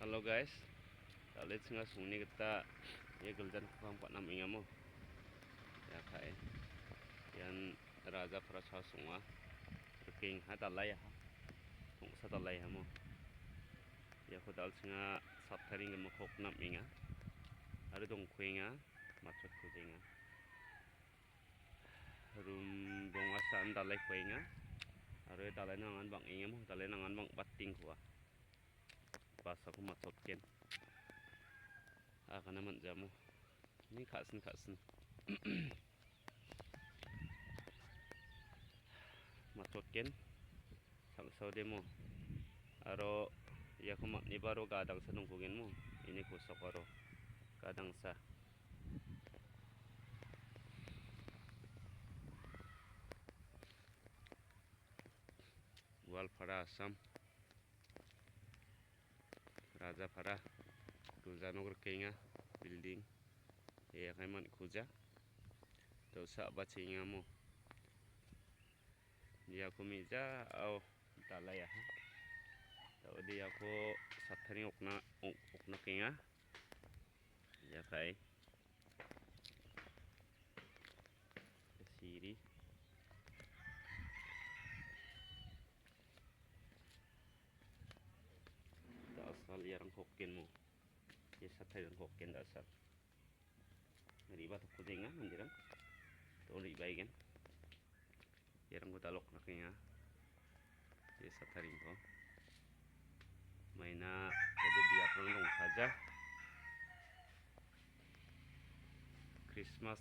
Hello guys, let's nga sungni kita ye guljan kham panam ingamo. Ya kai. Yan raja prasa sunga. King ha dalai ha. Ung sa dalai ha mo. Ya khodal singa saptharing mo khok nam inga. Are dong khuinga machot khuinga. Rum dong asan dalai khuinga. Are dalai nangan bang ingamo, dalai nangan bang batting khuwa. Basa ko matot ken aka naman jamu ni khasin matot ken samsau demo aro ya ko ni baro gadang sa nungkugen mo ini ko sokoro gadang sa Walpara Assam Raja Phara Gulzanogar Kenga building ya kaiman khuja to sa bachinga mo dia ko mija au dalaya ha to dia ko sathani okna kenga ya kai siri asal yarang hokken mo ye sathai rang hokken dasar riba to kudenga mandiran to riba igen yarang ko talok na kaya ye satharing ko maina jadi dia perlu saja Christmas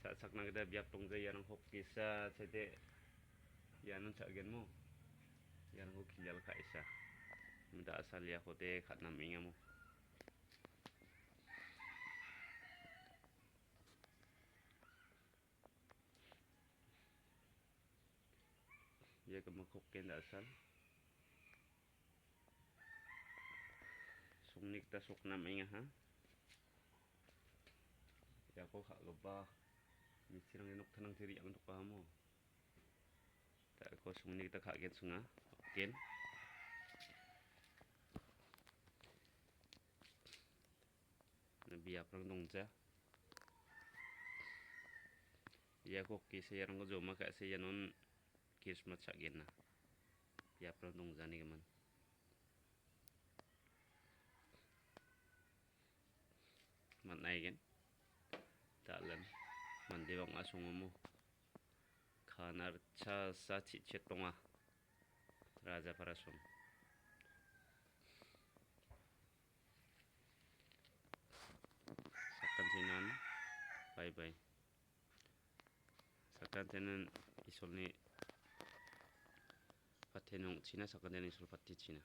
sak nang da biap tong je yarang hokkisa sede yanun chagen mo yarang ko khilal kaisa Mda asal ya khote khatnam ingamo ya kemakok ken asal sungnik ta soknam inga ha ya ko kha loba misirang enok thanang tiri ang to mo ta ko sungnik ta kha gen sunga ken biap rang dongja ya ko kise yarang ko joma ka se yanon Christmas sagen na biap rang dongja ni gaman man nai gen dalan mande bang asung mo khanar cha sa chi chetonga Raja Phara sung sakan sinan bye bye sakan tenen isolni patenong china sakan tenen isol patti china